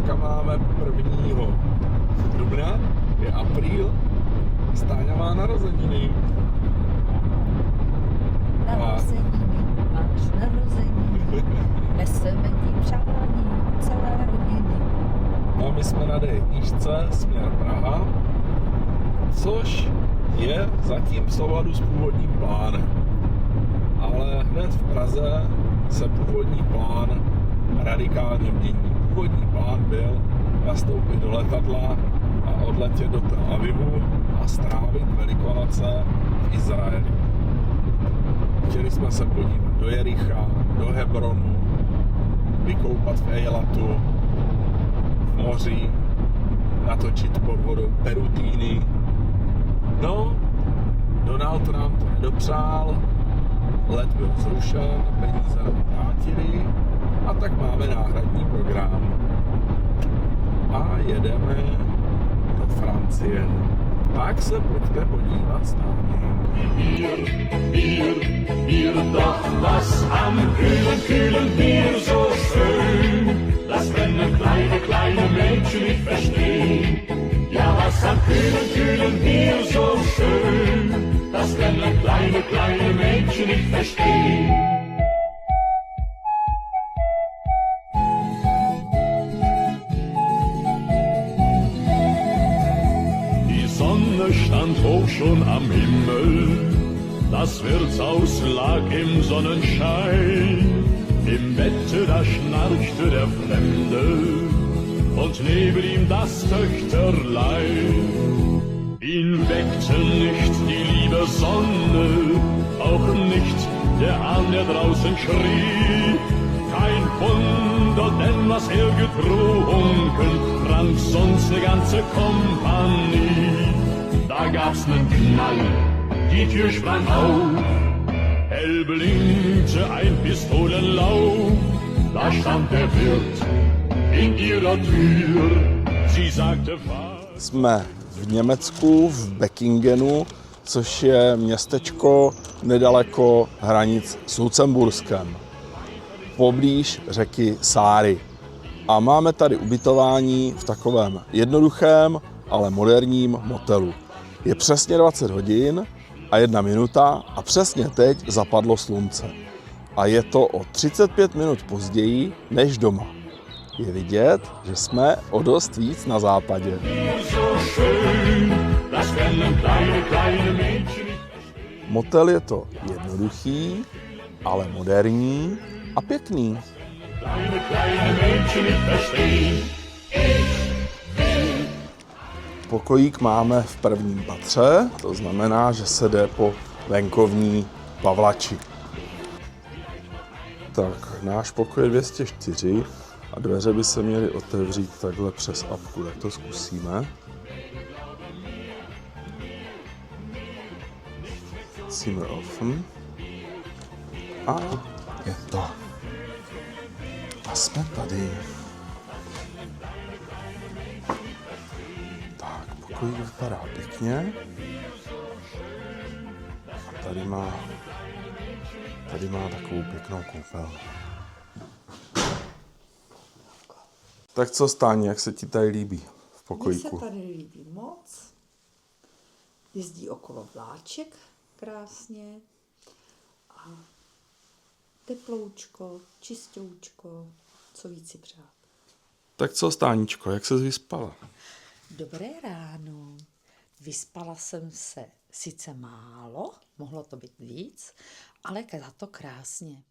Dneska máme 1. dubna, je apríl, Stáňa má narozeniny. Narozeniny, máš narozeniny, neseme ti přání celé rodiny. No, my jsme na D1 směr Praha, což je zatím v souladu s původním plánem. Ale hned v Praze se původní plán radikálně mění. Původní plán byl nastoupit do letadla a odletět do Tel Avivu a strávit Velikonoce v Izraeli. Chtěli jsme se podívat do Jericha, do Hebronu, vykoupat v Ejlatu, v moři, natočit pod vodou perutýny. No, Donald nám to nedopřál, let byl zrušen, peníze nám vrátili a tak máme náhradní program. A jedeme do Francie. Tak se pojďte podívat s námi. Bier, doch was am kühlen, kühlen Bier so schön, das können kleine Menschen nicht verstehen. Ja, was am kühlen, kühlen Bier so schön, das können kleine Menschen nicht verstehen. Die Sonne stand hoch schon am Himmel, das Wirtshaus lag im Sonnenschein. Im Bette da schnarchte der Fremde und neben ihm das Töchterlein. Ihn weckte nicht die liebe Sonne, auch nicht der Hahn, der draußen schrie. Kein Wunder, denn was getrunken, trank sonst eine ganze Kompanie. Da gab's nen Knall, die Tür sprang auf, hell blinkte ein Pistolenlauf. Da stand der Wirt in ihrer Tür, sie sagte was. Jsme v Německu, v Beckingenu, což je městečko nedaleko hranic s Lucemburskem, poblíž řeky Sáry. A máme tady ubytování v takovém jednoduchém, ale moderním motelu. Je přesně 20 hodin a 1 minuta a přesně teď zapadlo slunce. A je to o 35 minut později než doma. Je vidět, že jsme o dost víc na západě. Motel je to jednoduchý, ale moderní a pěkný. Pokojík máme v 1. patře, to znamená, že se jde po venkovní pavlači. Tak, náš pokoj je 204 a dveře by se měly otevřít takhle přes apku, tak to zkusíme. Zimmer offen. A je to. A jsme tady. Tak, pokojík vypadá pěkně. A tady má takovou pěknou koupelnu. Tak co, Stáni, jak se ti tady líbí v pokojíku? Mně se tady líbí moc. Jezdí okolo vláček krásně. A teploučko, čistoučko, co víc si přát. Tak co, Stáničko, jak ses vyspala? Dobré ráno. Vyspala jsem se sice málo, mohlo to být víc, ale za to krásně.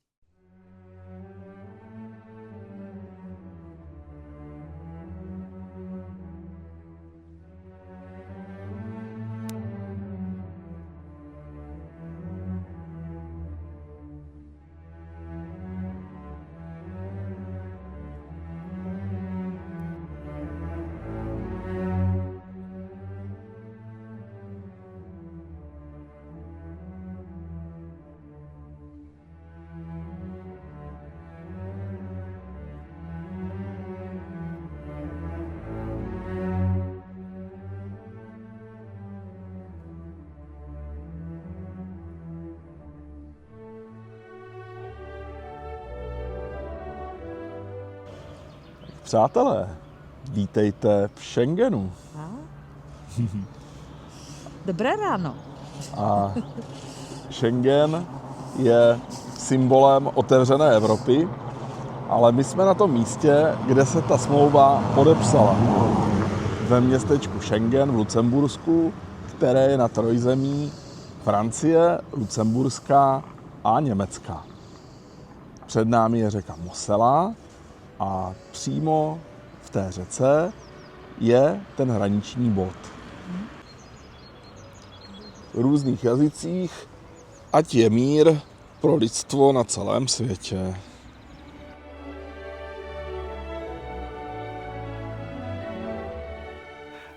Přátelé, Vítejte v Schengenu. Dobré ráno. A Schengen je symbolem otevřené Evropy, ale my jsme na tom místě, kde se ta smlouva podepsala. Ve městečku Schengen v Lucembursku, které je na trojzemí Francie, Lucemburská a Německa. Před námi je řeka Mosela a přímo v té řece je ten hraniční bod. V různých jazycích, ať je mír pro lidstvo na celém světě.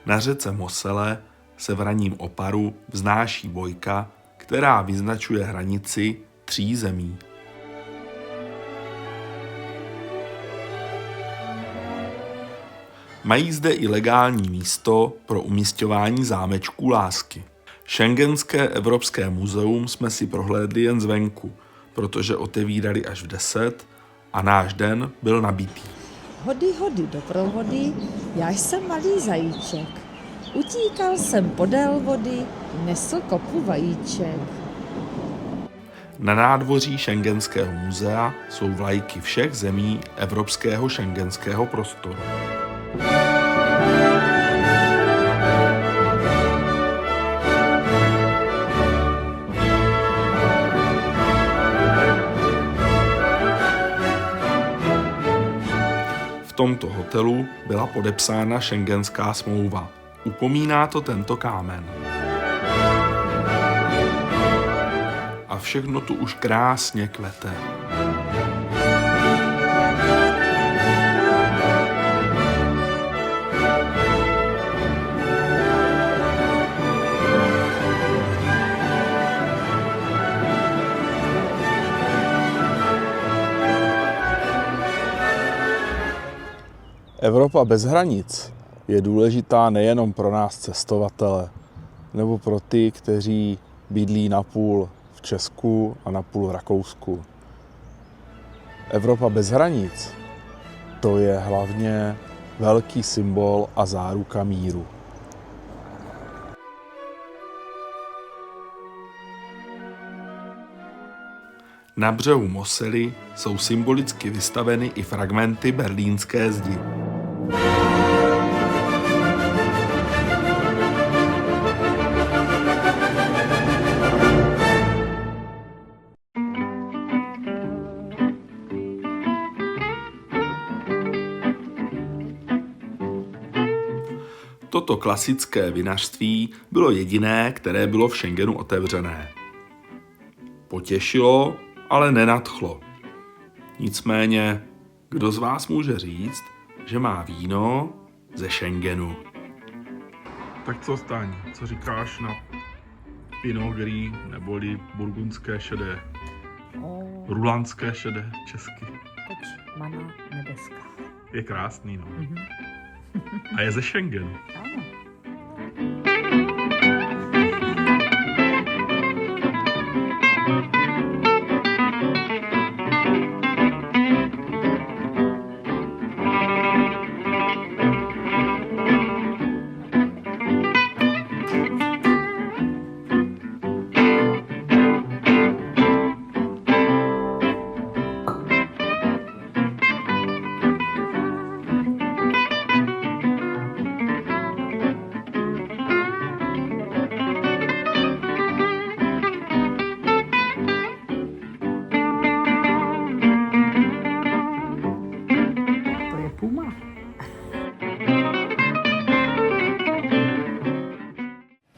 Na řece Mosele se v ranním oparu vznáší bojka, která vyznačuje hranici 3 zemí. Mají zde i legální místo pro umisťování zámečků lásky. Schengenské Evropské muzeum jsme si prohlédli jen zvenku, protože otevírali až v 10 a náš den byl nabitý. Hody do vody, já jsem malý zajíček. Utíkal jsem podél vody, nesl kopu vajíček. Na nádvoří Schengenského muzea jsou vlajky všech zemí Evropského schengenského prostoru. V tomto hotelu byla podepsána Schengenská smlouva. Upomíná to tento kámen. A všechno tu už krásně kvete. Evropa bez hranic je důležitá nejenom pro nás cestovatele, nebo pro ty, kteří bydlí napůl v Česku a napůl v Rakousku. Evropa bez hranic, to je hlavně velký symbol a záruka míru. Na břehu Mosely jsou symbolicky vystaveny i fragmenty berlínské zdi. Toto klasické vinařství bylo jediné, které bylo v Schengenu otevřené. Potěšilo, ale nenadchlo. Nicméně, kdo z vás může říct, že má víno ze Schengenu? Tak co, Staň, co říkáš na Pinot Gris neboli burgundské šedé? Rulandské šedé česky. Teď mana nebeská. Je krásný, no. A je ze Schengenu. Ano.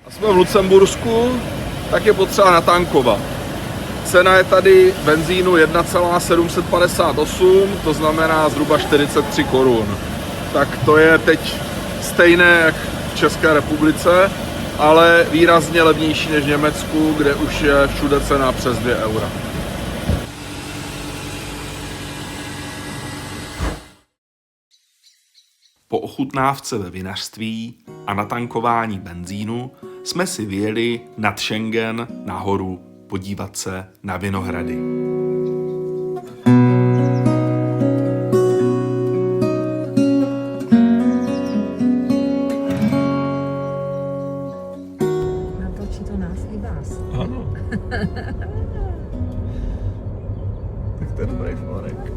Jsme v Lucembursku, tak je potřeba natankovat. Cena je tady benzínu 1,758, to znamená zhruba 43 korun. Tak to je teď stejné jak v České republice, ale výrazně levnější než v Německu, kde už je všude cena přes 2 eura. Po ochutnávce ve vinařství a natankování benzínu jsme si vyjeli nad Schengen nahoru podívat se na vinohrady. nás. Ano. Tak to je dobrý florek.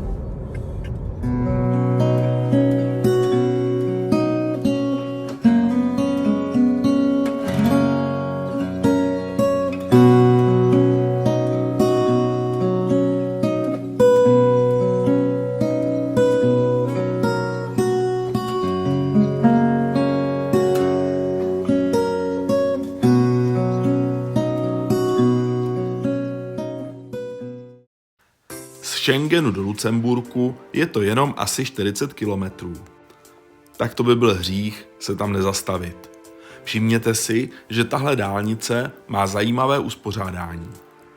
Z Schengenu do Lucemburku je to jenom asi 40 kilometrů. Tak to by byl hřích se tam nezastavit. Všimněte si, že tahle dálnice má zajímavé uspořádání.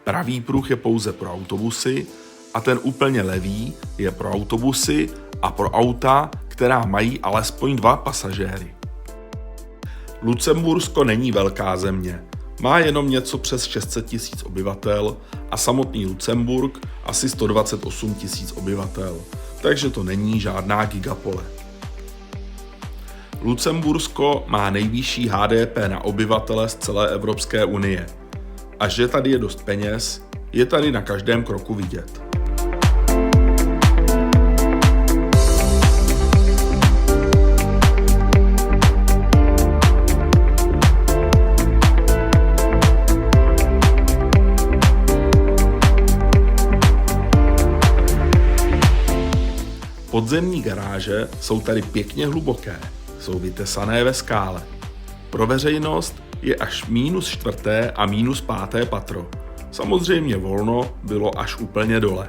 Pravý pruh je pouze pro autobusy a ten úplně levý je pro autobusy a pro auta, která mají alespoň 2 pasažéry. Lucembursko není velká země. Má jenom něco přes 600 000 obyvatel a samotný Lucemburk asi 128 000 obyvatel, takže to není žádná gigapole. Lucembursko má nejvyšší HDP na obyvatele z celé Evropské unie. A že tady je dost peněz, je tady na každém kroku vidět. Podzemní garáže jsou tady pěkně hluboké, jsou vytesané ve skále. Pro veřejnost je až -4. a -5. patro. Samozřejmě volno bylo až úplně dole.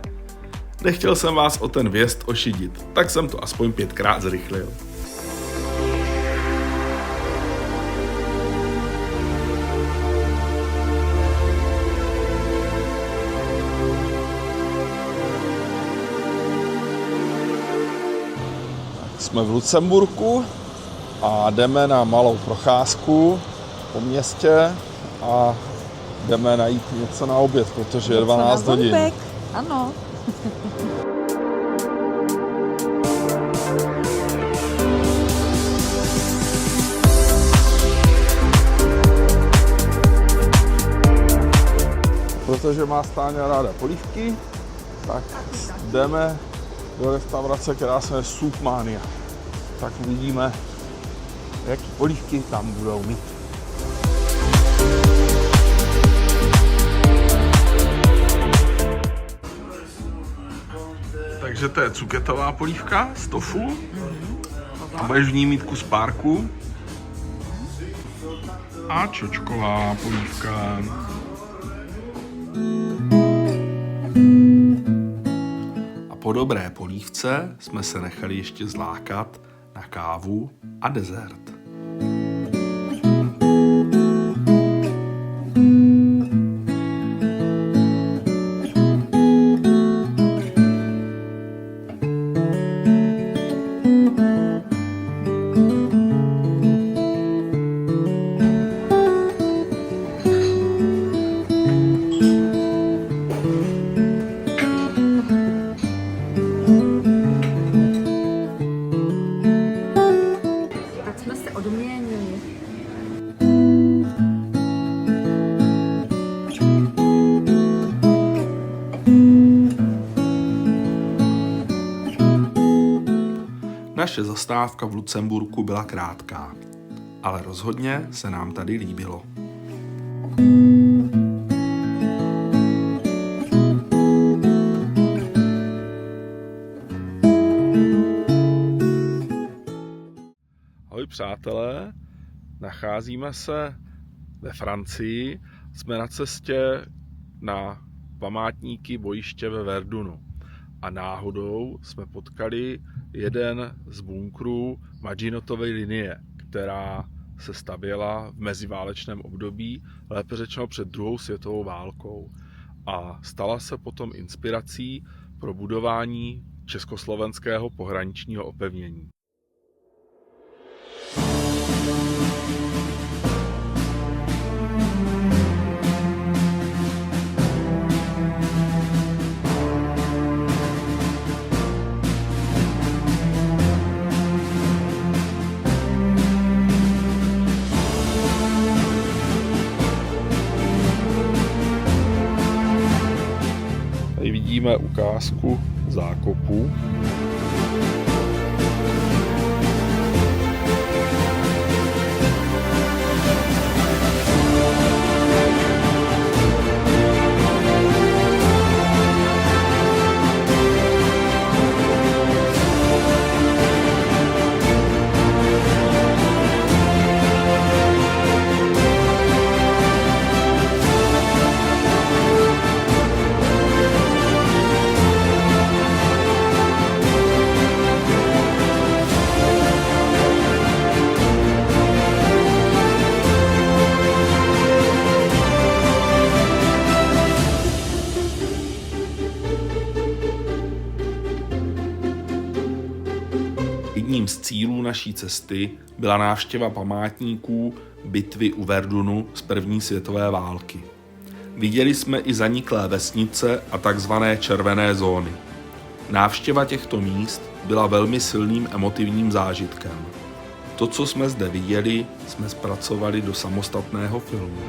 Nechtěl jsem vás o ten vjezd ošidit, tak jsem to aspoň 5krát zrychlil. Jsme v Lucemburku a jdeme na malou procházku po městě a jdeme najít něco na oběd, protože je 12 hodin. Ano. Protože má Stáňa ráda polívky, tak jdeme do restaurace, která se jmenuje Soupmania. Tak uvidíme, jaký polívky tam budou mít. Takže to je cuketová polívka z tofu. A budeš v ní mít kus párku. A čočková polívka. Po dobré polívce jsme se nechali ještě zlákat na kávu a dezert. Naše zastávka v Lucemburku byla krátká, ale rozhodně se nám tady líbilo. Ahoj přátelé, nacházíme se ve Francii, jsme na cestě na památníky bojiště ve Verdunu a náhodou jsme potkali jeden z bunkrů Maginotovy linie, která se stavěla v meziválečném období, lépe řečeno před druhou světovou válkou, a stala se potom inspirací pro budování československého pohraničního opevnění. uvidíme ukázku zákopu. Jedním z cílů naší cesty byla návštěva památníků bitvy u Verdunu z první světové války. Viděli jsme i zaniklé vesnice a takzvané červené zóny. Návštěva těchto míst byla velmi silným emotivním zážitkem. To, co jsme zde viděli, jsme zpracovali do samostatného filmu.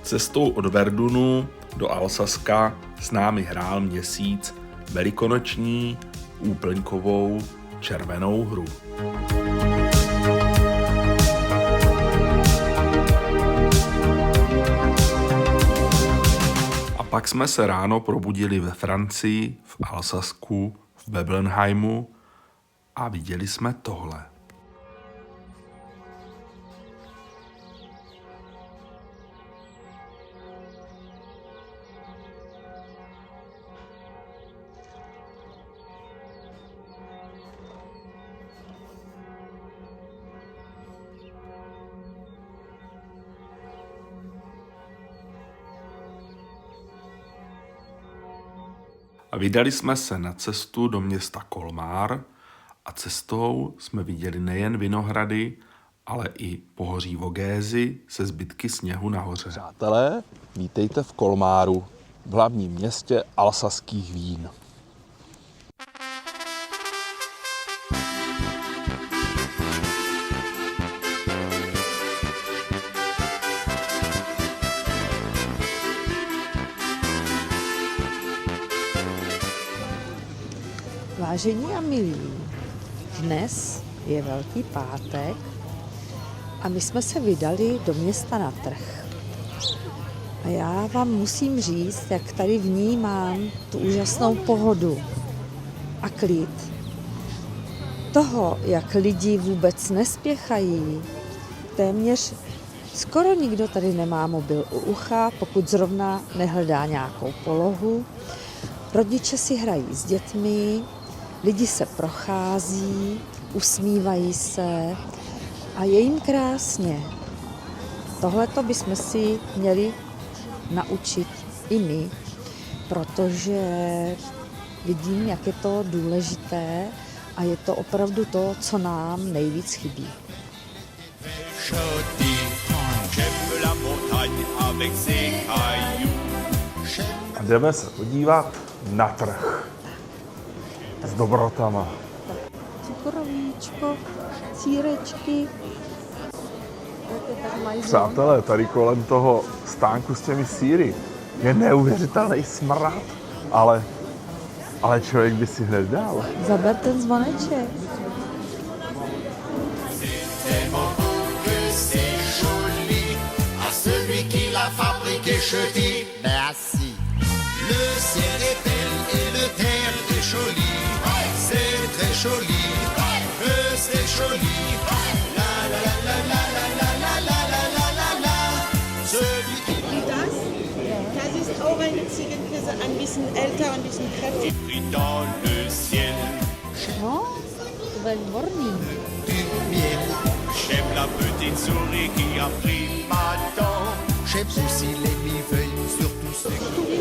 Cestou od Verdunu do Alsaska s námi hrál měsíc velikonoční úplňkovou červenou hru. A pak jsme se ráno probudili ve Francii, v Alsasku, v Beblenheimu a viděli jsme tohle. A vydali jsme se na cestu do města Kolmár a cestou jsme viděli nejen vinohrady, ale i pohoří Vogézy se zbytky sněhu nahoře. Přátelé, vítejte v Kolmáru, v hlavním městě alsaských vín. Vážení a milí, dnes je Velký pátek a my jsme se vydali do města na trh. A já vám musím říct, jak tady vnímám tu úžasnou pohodu a klid. Toho, jak lidi vůbec nespěchají, téměř skoro nikdo tady nemá mobil u ucha, pokud zrovna nehledá nějakou polohu. Rodiče si hrají s dětmi, lidi se prochází, usmívají se a je jim krásně. Tohleto bychom si měli naučit i my, protože vidím, jak je to důležité a je to opravdu to, co nám nejvíc chybí. A jdeme se podívat na trh s dobrotama. Cukrovíčko, sýrečky. Přátelé, tady kolem toho stánku s těmi sýry je neuvěřitelný smrad, ale člověk by si hned dal. Zaber ten zvoneček. Das ist Ohrenziegenkäse, ein bisschen älter, ein bisschen kräftig. No, to bude výborný. J'aime la petite souris qui a pris ma dent. J'aime aussi les mi-feuilles, surtout ceux qui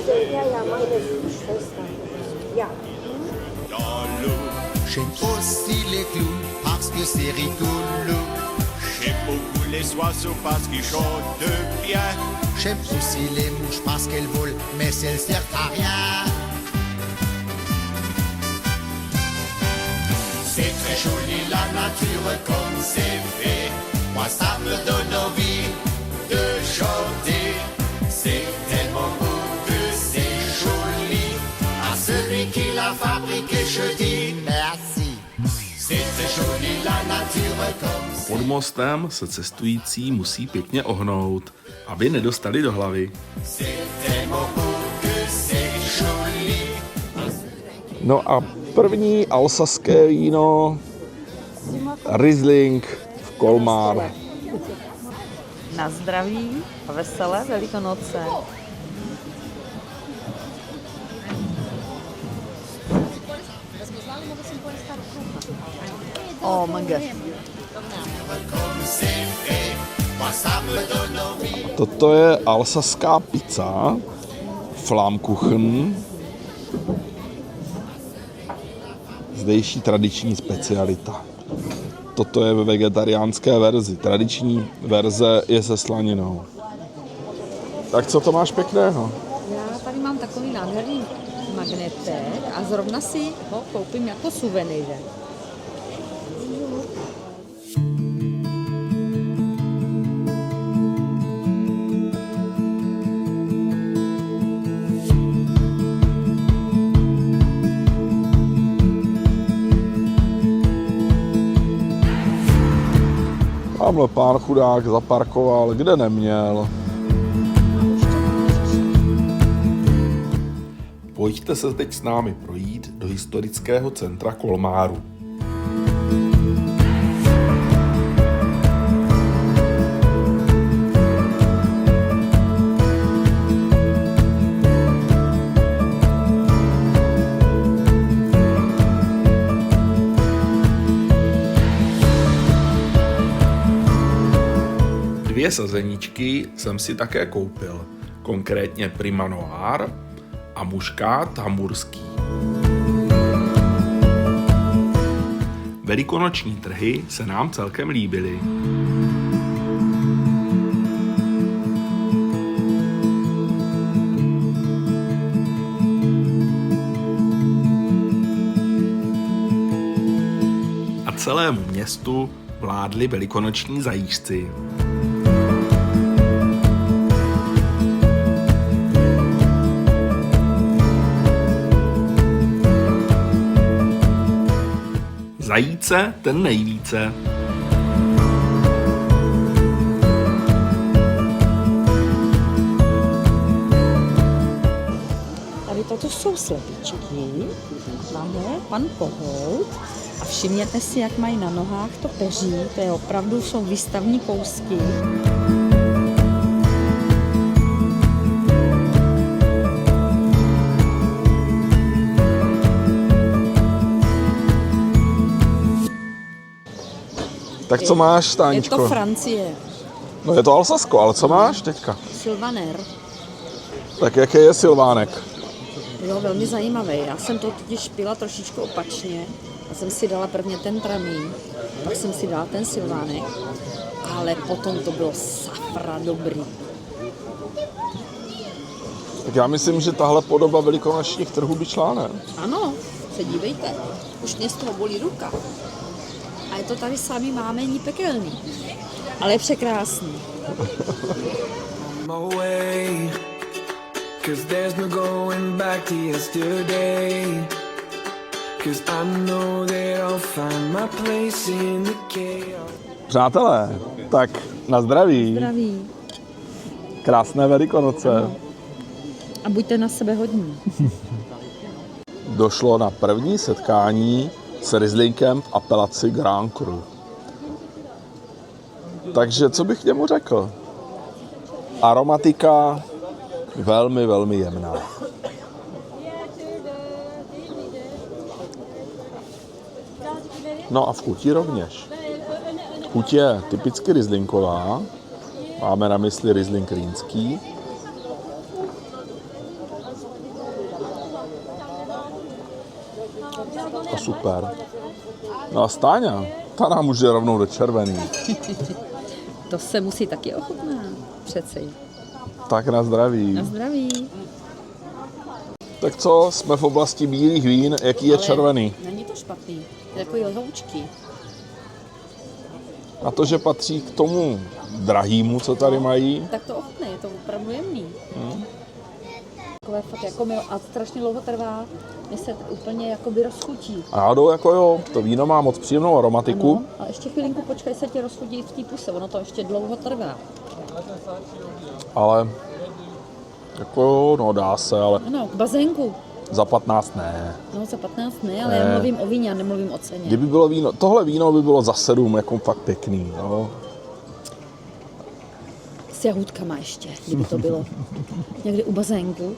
dans l'eau. J'aime aussi les clowns parce que c'est rigolo. J'aime beaucoup les oiseaux parce qu'ils chantent bien. J'aime aussi les mouches parce qu'elles volent, mais elles servent à rien. C'est très joli la nature comme c'est fait. moi ça me donne envie de chanter. C'est tellement beau que c'est joli. À celui qui l'a fabriqué, je dis merci. C'est joli la nature comme c'est. Pod mostem se cestující musí pěkně ohnout, aby nedostali do hlavy. C'est tellement beau que c'est joli. No a první alsaské víno Riesling v Kolmár. Na zdraví a veselé Velikonoce. Oh my god. Comme c'est fait, moi ça me donne envie. Toto je alsaská pizza, Flammkuchen, zdejší tradiční specialita. Toto je ve vegetariánské verzi. Tradiční verze je se slaninou. Tak co to máš pěkného? Já tady mám takový nádherný magnetek a zrovna si ho koupím jako suvenýr. Tamhle pán chudák zaparkoval, kde neměl. Pojďte se teď s námi projít do historického centra Kolmáru. Dvě sazeničky jsem si také koupil, konkrétně Prima Noir a muškát hamburský. Velikonoční trhy se nám celkem líbily. A celému městu vládli velikonoční zajížci. Zajíce ten nejvíce. Tady toto jsou slepičky, máme pan Kohout a všimněte si, jak mají na nohách to peří, to je opravdu, jsou výstavní kousky. Tak co máš, Je Stáničko? to Francie, No je to Alsasko, ale co máš teďka? Sylvaner. Tak jaký je Silvánek? Jo, velmi zajímavý. Já jsem to totiž pila trošičku opačně. Já jsem si dala prvně ten tramín, pak jsem si dala ten Sylvánek, ale potom to bylo safra dobrý. Tak já myslím, že tahle podoba velikonočních trhů by šla, ne? Ano, se dívejte, už mě z toho bolí ruka. A je to tady sami mámení pekelný, ale je překrásný. my way, 'cause there's no going back to yesterday, 'cause I know that I'll find my place in the chaos. Přátelé, tak na zdraví. Zdraví. Krásné Velikonoce. A buďte na sebe hodní. Došlo na první setkání s Rieslingem v apelaci Grand Cru. Takže co bych k němu řekl? Aromatika velmi, velmi jemná. No a v chuti rovněž. Chuť je typicky rieslingová. Máme na mysli Riesling rýnský. A super. No a Stáňa, ta nám už jde rovnou do červený. To se musí taky ochutnat, přeci. Tak na zdraví. Na zdraví. Tak co, jsme v oblasti bílých vín, jaký je Ale červený? Není to špatný, to je jako jehoučky. Na to, že patří k tomu drahýmu, co tady mají. Tak to ochutnej, je to opravdu jemný. Takové fakt jako a strašně dlouho trvá, než se úplně jakoby rozchutí. A náhodou jako jo, to víno má moc příjemnou aromatiku. No, a ještě chvilinku počkej, se ti rozchutí v té puse, ono to ještě dlouho trvá. Ale jako jo, no dá se, ale Ano, k bazénku. za 15 ne. No za 15 ne, ale já mluvím o víně, já nemluvím o ceně. Kdyby bylo víno, tohle víno by bylo za 7 jako fakt pěkný, jo. S jahůdkama ještě, kdyby to bylo někdy u bazénku.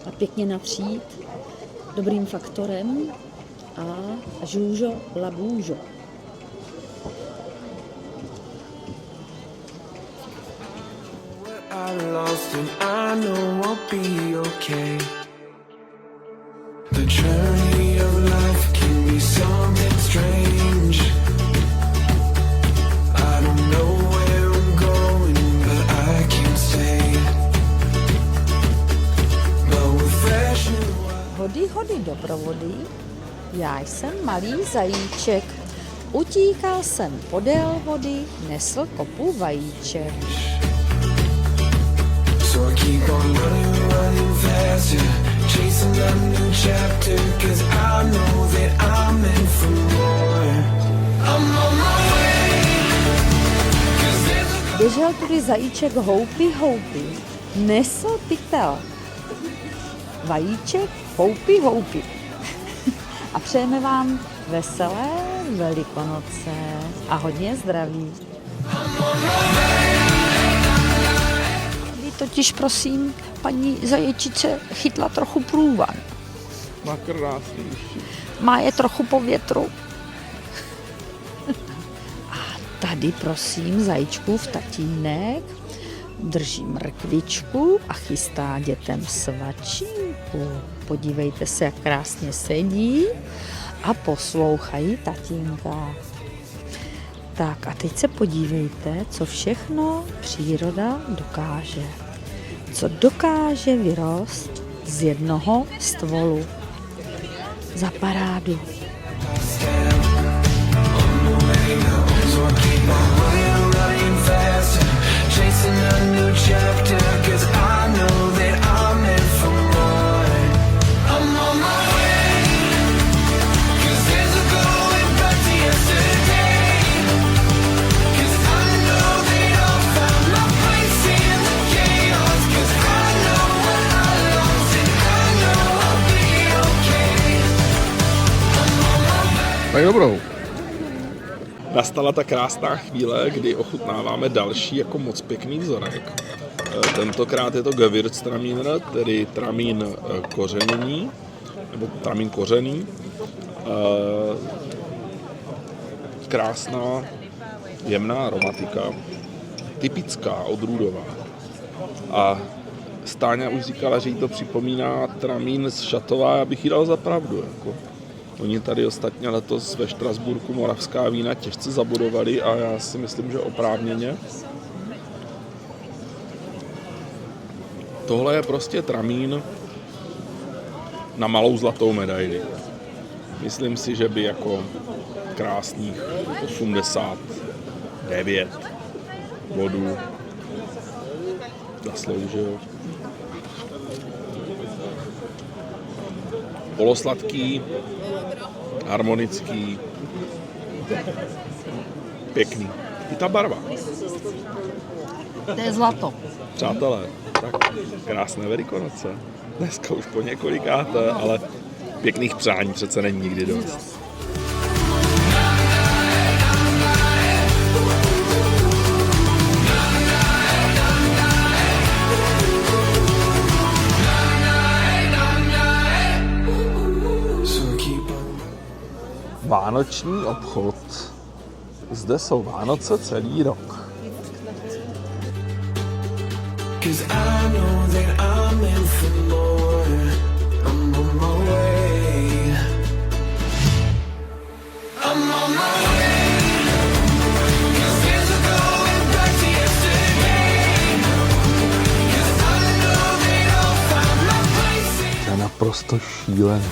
A pěkně natřít dobrým faktorem a žůžo la bůžo. I lost and I know I'll be okay. The journey of life can be something strange. I don't know where I'm going, but I can't stay. But with fresh new Hody, hody, doprovody, já jsem malý zajíček. Utíkal jsem podél vody, nesl kopu vajíček. So I keep on running faster, chasing a new chapter, 'cause I know that I'm meant for more. I'm on my way, 'cause there's a Běžel tudy zajíček houpi, houpi, nesl pytel. Vajíček houpi, houpi. A přejeme vám veselé Velikonoce a hodně zdraví. Totiž prosím, paní zaječnice chytla trochu průvan. Na krásný. Má je trochu po větru. A tady prosím zajíčkův tatínek drží mrkvičku a chystá dětem svačinku. Podívejte se, jak krásně sedí a poslouchají tatínka. Tak a teď se podívejte, co všechno příroda dokáže. Co dokáže vyrost z jednoho stvolu. Za parádu. Tak dobrou. Nastala ta krásná chvíle, kdy ochutnáváme další jako moc pěkný vzorek. Tentokrát je to Gewürztraminer, tedy tramín kořeněný, nebo tramín kořený. Krásná, jemná aromatika, typická, odrůdová. A Stáňa už říkala, že jí to připomíná tramín z Šatova, já bych jí dal za pravdu. Jako. Oni tady ostatně letos ve Štrasburku moravská vína těžce zabudovali a já si myslím, že oprávněně. Tohle je prostě tramín na malou zlatou medaili. Myslím si, že by jako krásných 89 bodů zasloužil. Polosladký, harmonický, pěkný. I ta barva. To je zlato. Přátelé, tak krásné Velikonoce. Dneska už po několikáté, ale pěkných přání přece není nikdy dost. Vánoční obchod. Zde jsou Vánoce celý rok. 'Cause I know that I'm meant for more. I'm on my way. I'm on my way. 'Cause there's a going back to yesterday. 'Cause I know that I'll find my place in. To je naprosto šílené.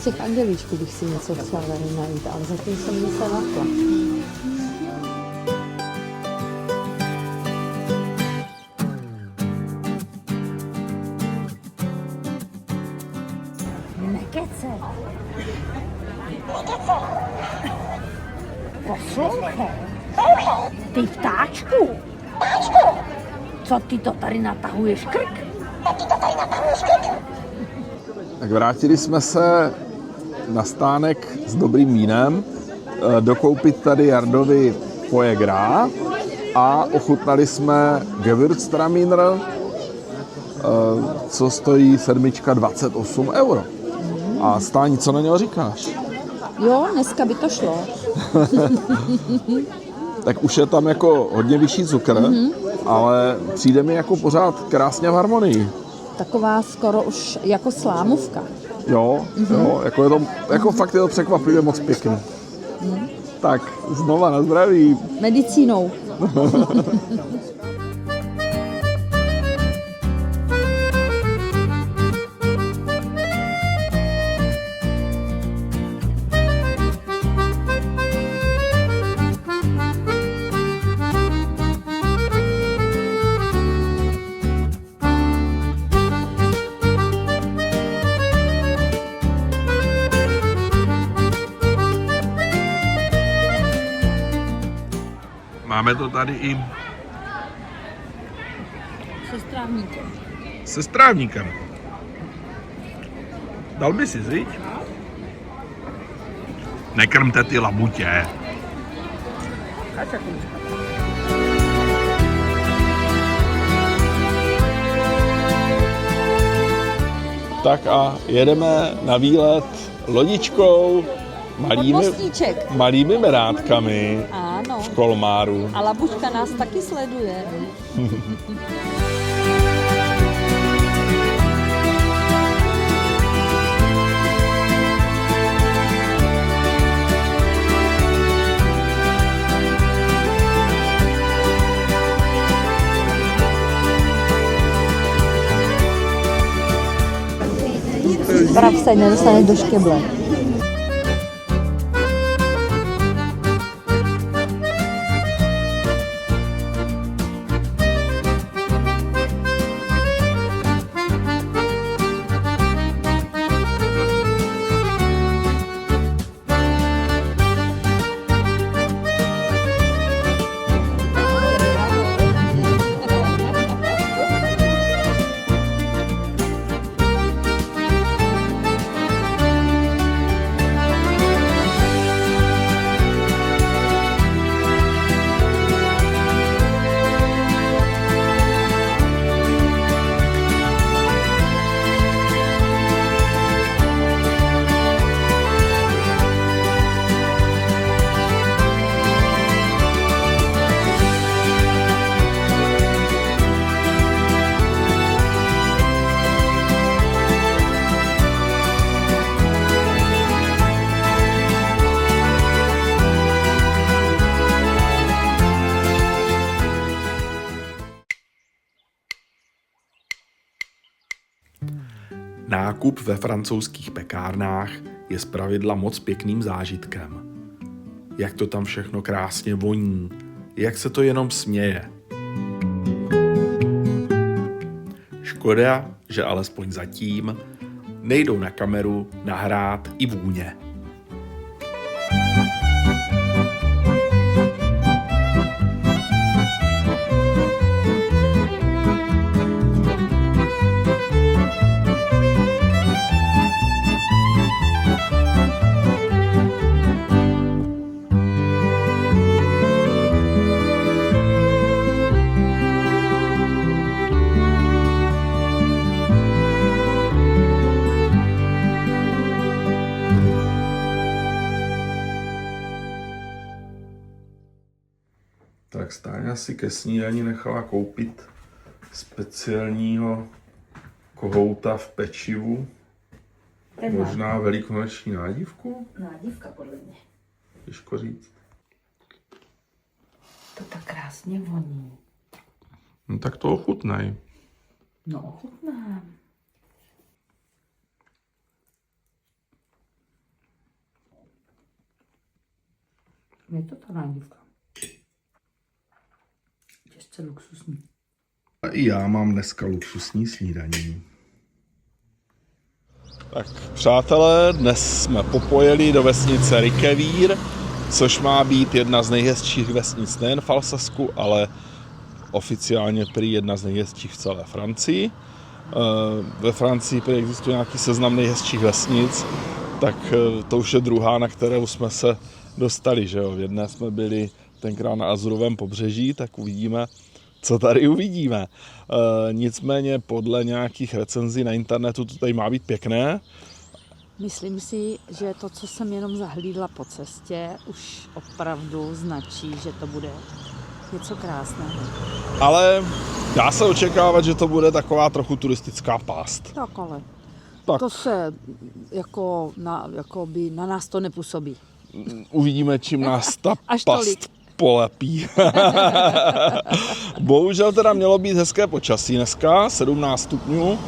z těch andělíčků bych si něco chtěla tady najít, ale zatím jsem se natla. Nekece. Poslouchej. Ty ptáčku. Co ty to tady natahuješ krk? Tak vrátili jsme se na stánek s dobrým vínem, dokoupit tady Jardovi Foie Gras a ochutnali jsme Gewürztraminer, co stojí sedmička 28 €. A Stáni, co na něho říkáš? Jo, dneska by to šlo. Tak už je tam jako hodně vyšší cukr, ale přijde mi jako pořád krásně v harmonii. Taková skoro už jako slámovka. Jo, jako, jako fakt je to překvapivě moc pěkný. Tak, znova na zdraví. Medicínou. Máme to tady i Se strávníkem. se strávníkem. Dal by si, viď? Nekrmte ty labutě. Tak a jedeme na výlet lodičkou malými merátkami Ano. v Kolmáru. A labuška nás taky sleduje. Prav se, nedostane do škeble. Nákup ve francouzských pekárnách je zpravidla moc pěkným zážitkem. Jak to tam všechno krásně voní, jak se to jenom směje. Škoda, že alespoň zatím nejdou na kameru nahrát i vůně. Tak Stáňa si ke snídani nechala koupit speciálního kohouta v pečivu. Možná velikonoční nádivku? Nádivka podle mě. Těžko říct. To tak krásně voní. No tak to ochutnej. No ochutnám. Je to ta nádivka. Těžce luxusní. A i já mám dneska luxusní snídaní. Tak přátelé, dnes jsme popojeli do vesnice Rickewihr, což má být jedna z nejhezčích vesnic nejen v Alsasku, ale oficiálně prý jedna z nejhezčích v celé Francii. Ve Francii prý existuje nějaký seznam nejhezčích vesnic, tak to už je druhá, na kterou jsme se dostali. Že jo? V jedné jsme byli tenkrát na Azurovém pobřeží, tak uvidíme, co tady uvidíme. Nicméně podle nějakých recenzí na internetu to tady má být pěkné. Myslím si, že to, co jsem jenom zahlídla po cestě, už opravdu značí, že to bude něco krásného. Ale dá se očekávat, že to bude taková trochu turistická pást. Tak ale Tak. to se jako by na nás to nepůsobí. Uvidíme, čím nás ta Až past tolik. polepí. Bohužel teda mělo být hezké počasí dneska, 17 stupňů.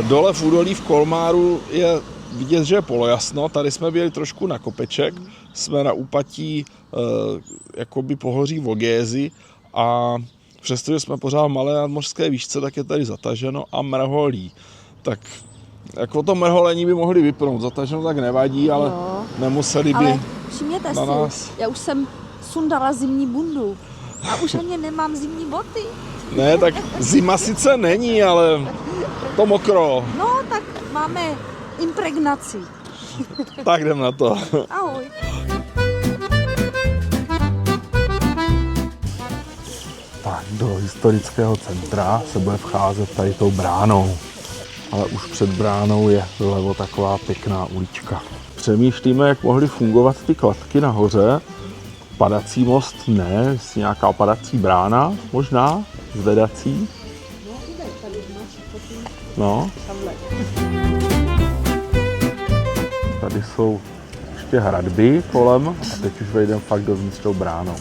Dole v údolí v Kolmáru je vidět, že je polojasno. Tady jsme byli trošku na kopeček. Jsme na úpatí jakoby pohoří Vogézy a přestože jsme pořád v malé nadmořské výšce, tak je tady zataženo a mrholí. Tak jako to mrholení by mohli vypnout. Zataženo tak nevadí, ale Jo. nemuseli by Ale všimněte na si, nás. já už jsem sundala zimní bundu a už ani nemám zimní boty. Ne, tak zima sice není, ale to mokro. No, tak máme impregnaci. Tak jdem na to. Ahoj. Tak do historického centra se bude vcházet tady tou bránou. Ale už před bránou je vlevo taková pěkná ulička. Přemýšlíme, jak mohly fungovat ty kladky nahoře. Padací most ne, jestli nějaká padací brána možná, zvedací. No. Tady jsou ještě hradby kolem a teď už vejdeme fakt dovnitř tou bránou.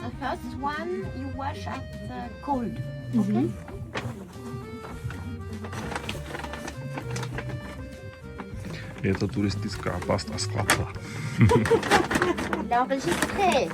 The first one you wash at cold, okay? Je to turistická past a skladba. L'enregistrer.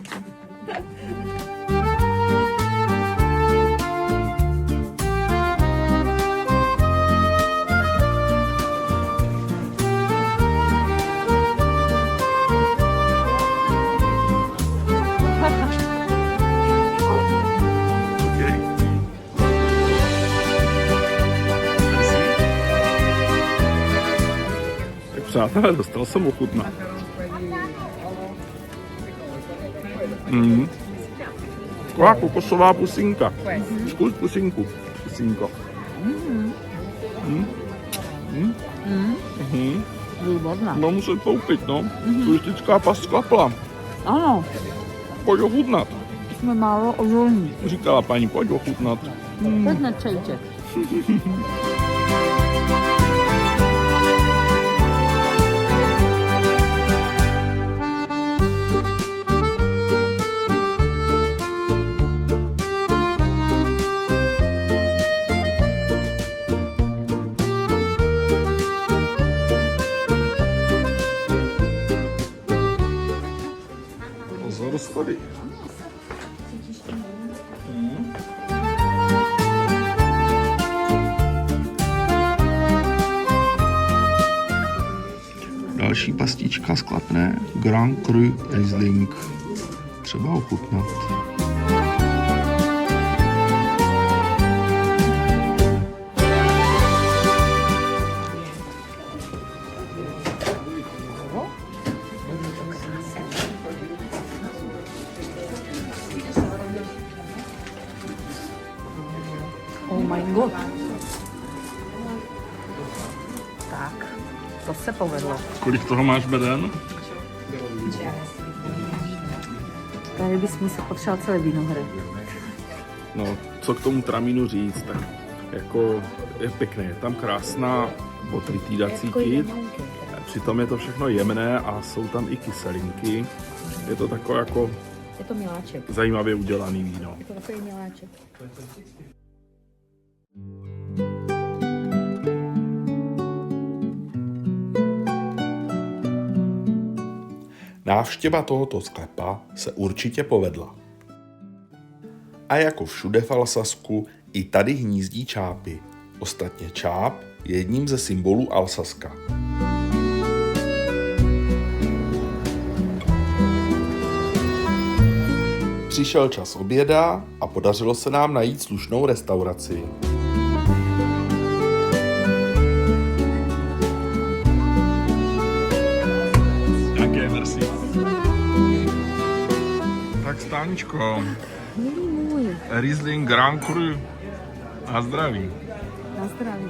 Tak přátelé, dostal jsem ochutnat. Taková kokosová pusinka. Zkus pusinku. Pusinko. Výborná. No muset koupit, no. Turistická past sklapla. Ano, Pojď ochutnat. jsme málo odolní. Říkala paní, pojď ochutnat. Teď necejte. Pozor, schody. Další pastička skladné Grand Cru Riesling. Třeba ochutnat. Oh mein Gott. Tak, to se povedlo. Kolik toho máš beden? Tady bychom se potřebovali celý vinohrad. No, co k tomu tramínu říct, tak jako je pěkné, je tam krásná odrytýda cítit, přitom je to všechno jemné a jsou tam i kyselinky. Je to takové jako Je to miláček. zajímavě udělaný víno. Je to takový miláček. Návštěva tohoto sklepa se určitě povedla. A jako všude v Alsasku, i tady hnízdí čápy. Ostatně čáp je jedním ze symbolů Alsaska. Přišel čas oběda a podařilo se nám najít slušnou restauraci. Jaké merci. Tak Stáničko, Milý můj, Riesling Grand Cru a zdraví. na zdraví.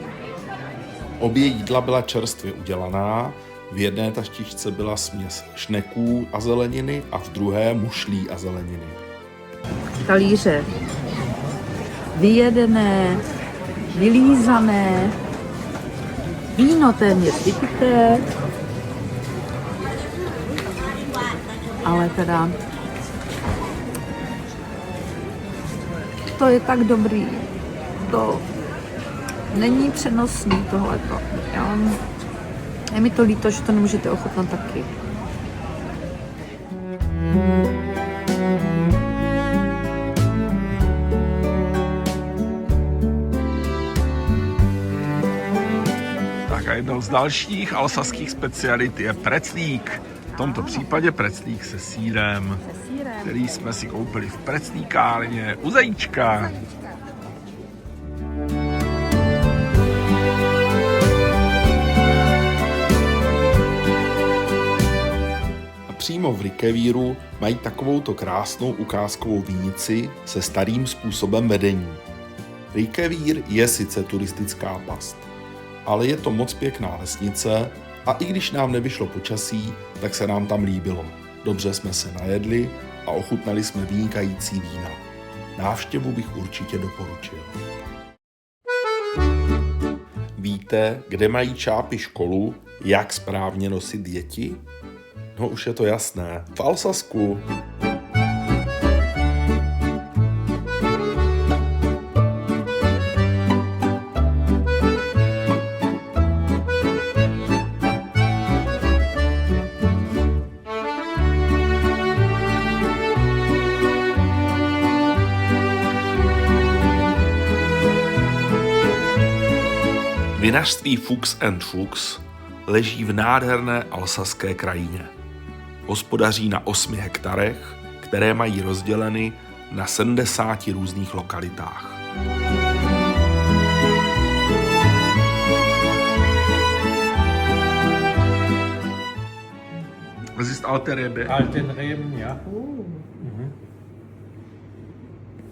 Obě jídla byla čerstvě udělaná, v jedné taštičce byla směs šneků a zeleniny a v druhé mušlí a zeleniny. Talíře vyjedené, vylízané, víno téměř vypité, ale teda to je tak dobrý, to není přenosný tohleto. Je mi to líto, že to nemůžete ochutnat taky. Tak a jednou z dalších alsaských specialit je preclík. V tomto případě preclík se sýrem, který jsme si koupili v preclíkárně u Zajíčka. A přímo v Rikevíru mají takovouto krásnou ukázkovou vinici se starým způsobem vedení. Rikevír je sice turistická past, ale je to moc pěkná vesnice a i když nám nevyšlo počasí, tak se nám tam líbilo. Dobře jsme se najedli a ochutnali jsme vynikající vína. Návštěvu bych určitě doporučil. Víte, kde mají čápy školu, jak správně nosit děti? No už je to jasné, v Alsasku. Vinařství Fuchs & Fuchs leží v nádherné alsaské krajině. Hospodaří na 8 hektarech, které mají rozděleny na 70 různých lokalitách. Was ist Altenrebe? Altenreben, ja.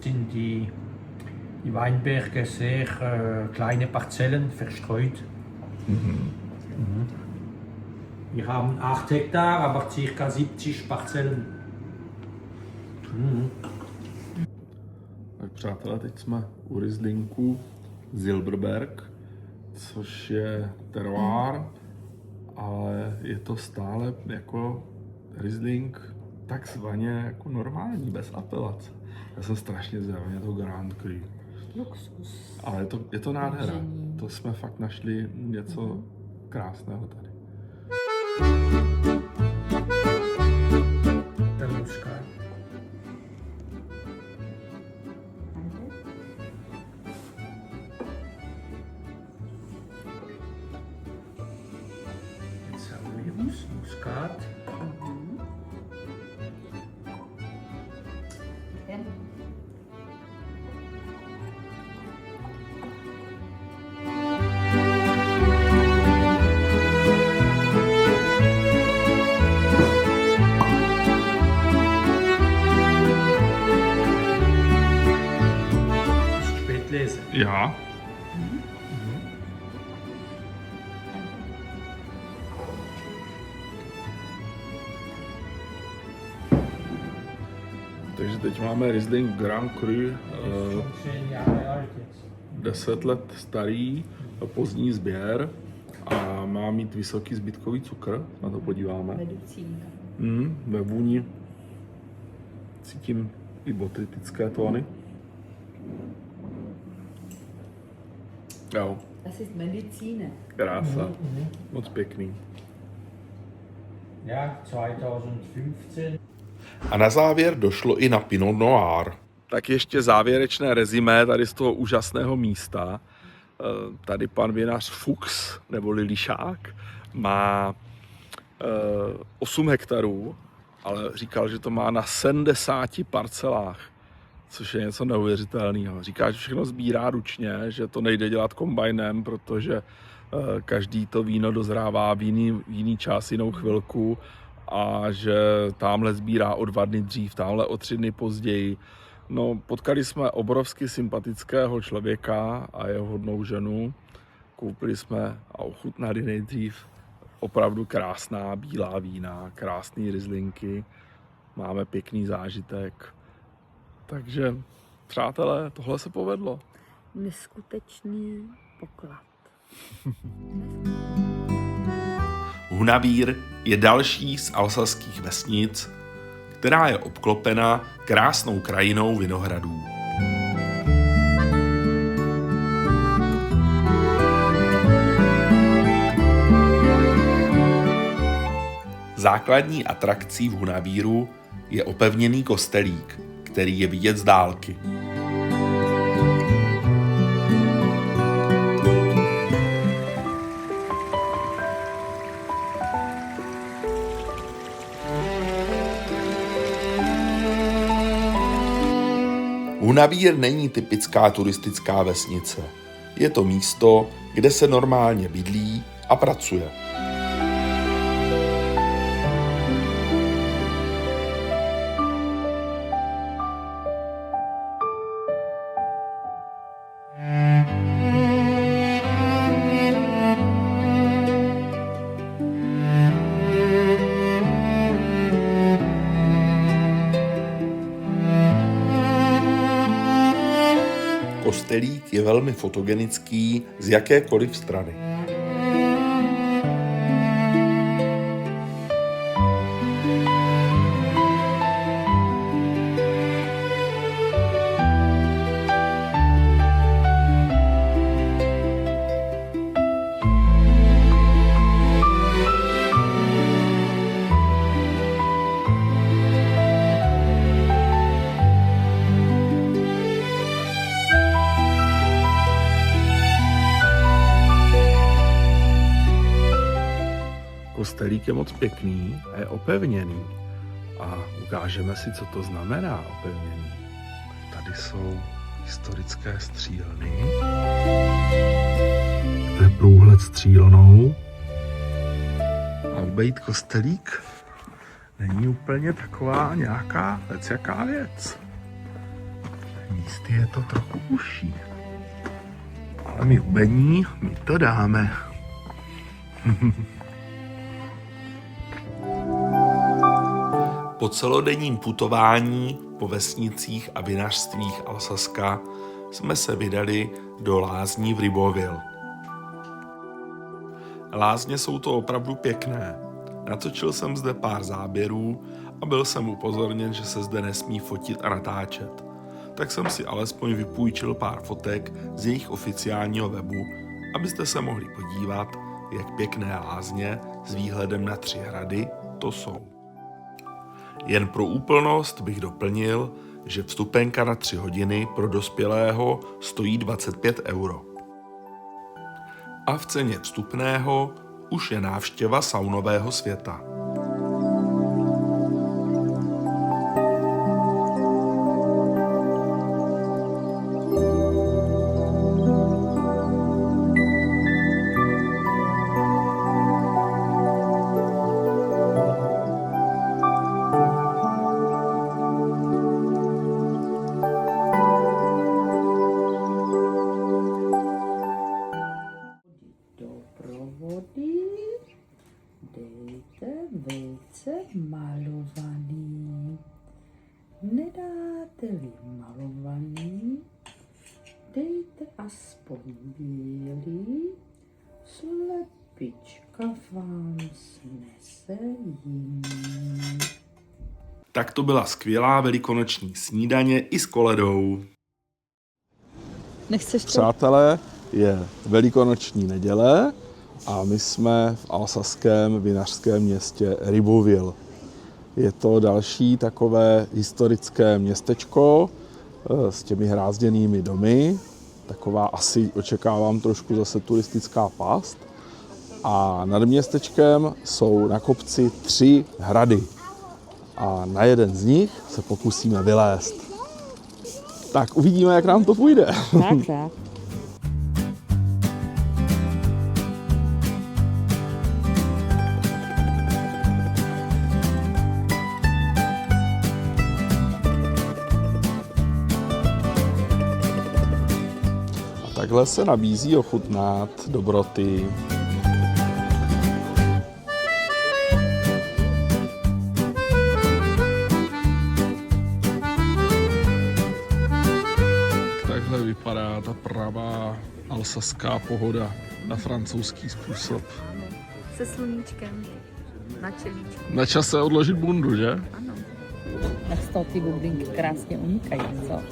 Sind die Weinberge sehr kleine Parzellen verstreut. Wir haben 8 Hektar, aber ca. 70 Parzellen. Tak přátelé, teď jsme u Rieslinku Silberberg, což je terroir, ale je to stále jako Riesling takzvaně jako normální, bez apelace. Já jsem strašně zvědavý, je to Grand Cru. Luxus. Ale je to nádhera. To jsme fakt našli něco krásného tady. Der Muskat. Jetzt haben wir Muskat. Já? Takže teď máme Riesling Grand Cru, 10 Jahre alt jetzt. 10 let starý, pozdní sběr a má mít vysoký zbytkový cukr, na to podíváme. Ve vůni cítím i botritické tóny. Jo, Das ist Medizin. krása, moc pěkný. Ja, 2015. A na závěr došlo i na Pinot Noir. Tak ještě závěrečné rezimé tady z toho úžasného místa. Tady pan vinař Fuchs, neboli Lišák, má 8 hektarů, ale říkal, že to má na 70 parcelách, což je něco neuvěřitelného. Říká, že všechno sbírá ručně, že to nejde dělat kombajnem, protože každý to víno dozrává v jiný čas, jinou chvilku a že tamhle sbírá o 2 dny dřív, tamhle o 3 dny později. No, potkali jsme obrovsky sympatického člověka a jeho hodnou ženu. Koupili jsme a ochutnali nejdřív opravdu krásná bílá vína, krásný rieslinky. Máme pěkný zážitek. Takže, přátelé, tohle se povedlo. Neskutečný poklad. Hunavír je další z alsaských vesnic, která je obklopena krásnou krajinou vinohradů. Základní atrakcí v Hunavíru je opevněný kostelík, který je vidět z dálky. Hunavír není typická turistická vesnice. Je to místo, kde se normálně bydlí a pracuje. Kostelík je velmi fotogenický z jakékoliv strany. Kostelík je moc pěkný a je opevněný. A ukážeme si, co to znamená opevněný. Tady jsou historické střílny. To je průhled střílnou. A obejít kostelík není úplně taková nějaká lecjaká věc. Místy je to trochu užší. Ale my hubení, my to dáme. Po celodenním putování po vesnicích a vinařstvích Alsaska jsme se vydali do lázní v Riboville. Lázně jsou to opravdu pěkné. Natočil jsem zde pár záběrů a byl jsem upozorněn, že se zde nesmí fotit a natáčet. Tak jsem si alespoň vypůjčil pár fotek z jejich oficiálního webu, abyste se mohli podívat, jak pěkné lázně s výhledem na 3 hrady to jsou. Jen pro úplnost bych doplnil, že vstupenka na 3 hodiny pro dospělého stojí 25 €. A v ceně vstupného už je návštěva saunového světa. aspoň bílý, slepička vám snese jiný. Tak to byla skvělá velikonoční snídaně i s koledou. Nechceš to? Přátelé, je velikonoční neděle a my jsme v alsaském vinařském městě Ribeauvillé. Je to další takové historické městečko s těmi hrázděnými domy. Taková asi očekávám trošku zase turistická past. A nad městečkem jsou na kopci 3 hrady. A na jeden z nich se pokusíme vylézt. Tak uvidíme, jak nám to půjde. Tak. A takhle se nabízí ochutnat dobroty. Takhle vypadá ta pravá alsaská pohoda na francouzský způsob. Se sluníčkem na čelíčku. Na čase odložit bundu, že? Ano. Tak z toho ty bublinky krásně unikají, co?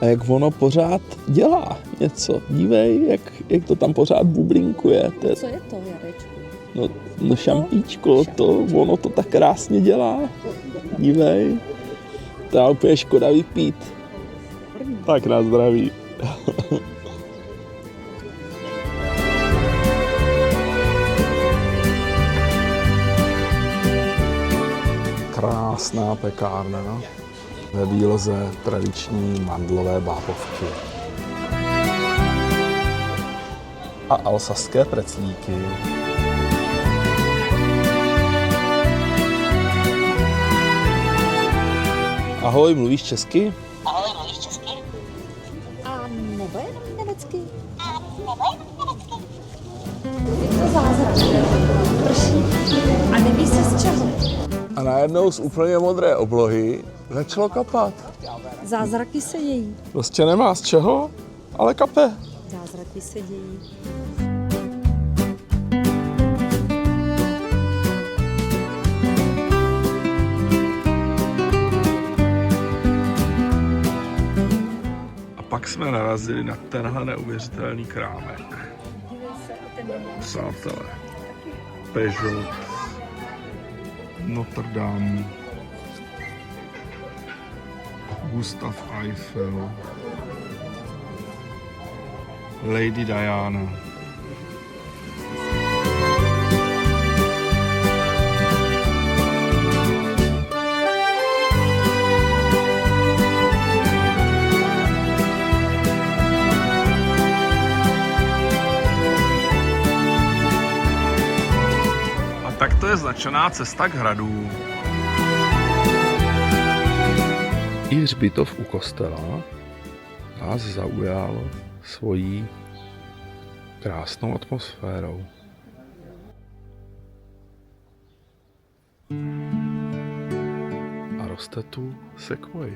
A jak ono pořád dělá něco. Dívej, jak to tam pořád bublinkuje. Co je to, Jarečku? No šampíčko, ono to tak krásně dělá. Dívej. To je úplně škoda vypít. Tak na zdraví. Krásná pekárna. Ve výloze tradiční mandlové bábovky. A alsaské preclíky. Ahoj, mluvíš česky? A nebo jenom německy? Je to zázrak. Prší. A neví se z čeho. A najednou z úplně modré oblohy začalo kapat. Zázraky se dějí. Prostě nemá z čeho, ale kape. Zázraky se dějí. A pak jsme narazili na tenhle neuvěřitelný krámek. Přátelé. Peugeot, Notre Dame, Gustav Eiffel, Lady Diana. A tak to je značená cesta k hradu. I hřbitov u kostela nás zaujal svojí krásnou atmosférou. A roste tu sekvoj.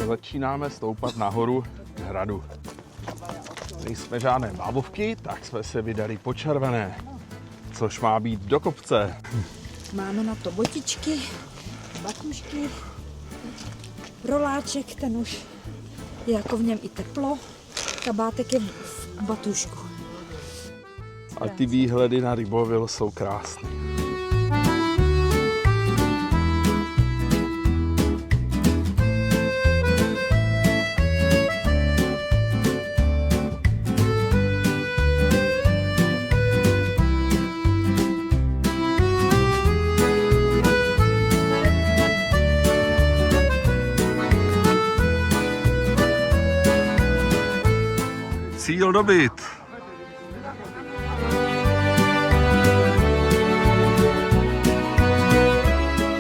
Začínáme stoupat nahoru k hradu. Nejsme žádné bábovky, tak jsme se vydali po červené, což má být do kopce. Máme na to botičky batušky. Roláček, ten už je jako v něm i teplo. Kabátek je v batušku. A ty výhledy na Rybovil jsou krásné. Cíl dobyt.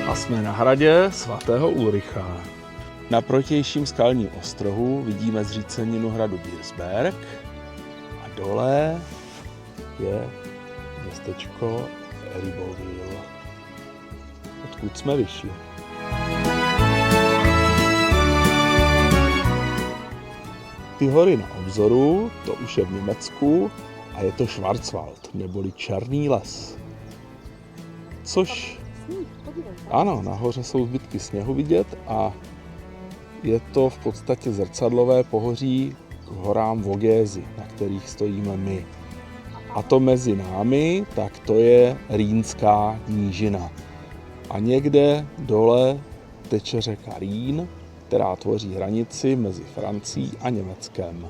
A jsme na hradě svatého Ulricha. Na protějším skalním ostrohu vidíme zříceninu hradu Birsberg a dole je městečko Rybovil, odkud jsme vyšli. Ty hory na obzoru, to už je v Německu a je to Schwarzwald, neboli Černý les. Což, ano, nahoře jsou zbytky sněhu vidět a je to v podstatě zrcadlové pohoří k horám Vogézy, na kterých stojíme my. A to mezi námi, tak to je Rýnská nížina. A někde dole teče řeka Rýn, která tvoří hranici mezi Francií a Německem.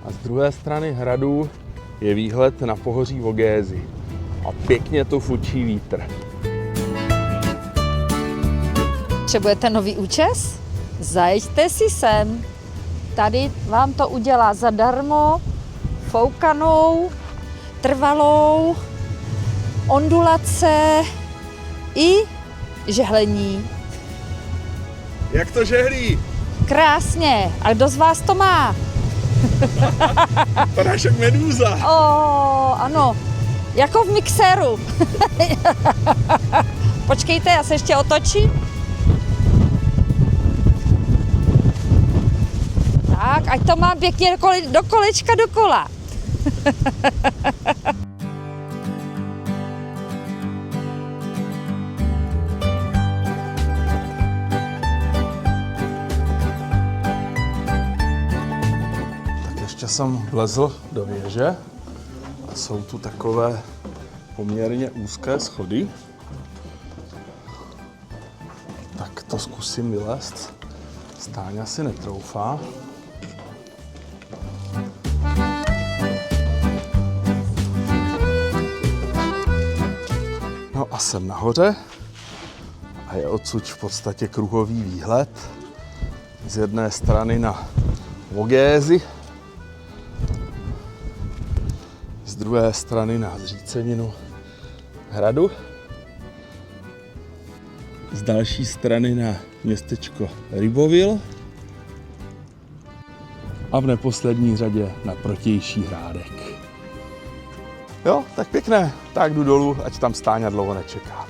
A z druhé strany hradu je výhled na pohoří Vogézy a pěkně tu fučí vítr. Potřebujete nový účes? Zajeďte si sem. Tady vám to udělá zadarmo foukanou, trvalou, ondulace i žehlení. Jak to žehlí? Krásně. A kdo z vás to má? Prášek medúza. Ano. Jako v mixéru. Počkejte, já se ještě otočím. Tak, ať to mám pěkně do kolečka dokola. Tak ještě jsem vlezl do věže a jsou tu takové poměrně úzké schody. Tak to zkusím vylézt. Stáňa si netroufá. No a jsem nahoře a je odsud v podstatě kruhový výhled. Z jedné strany na Vogézy, z druhé strany na zříceninu hradu, z další strany na městečko Rybovil a v neposlední řadě na protější hrádek. Jo, tak pěkné. Tak jdu dolů, ať tam Stáňa dlouho nečeká.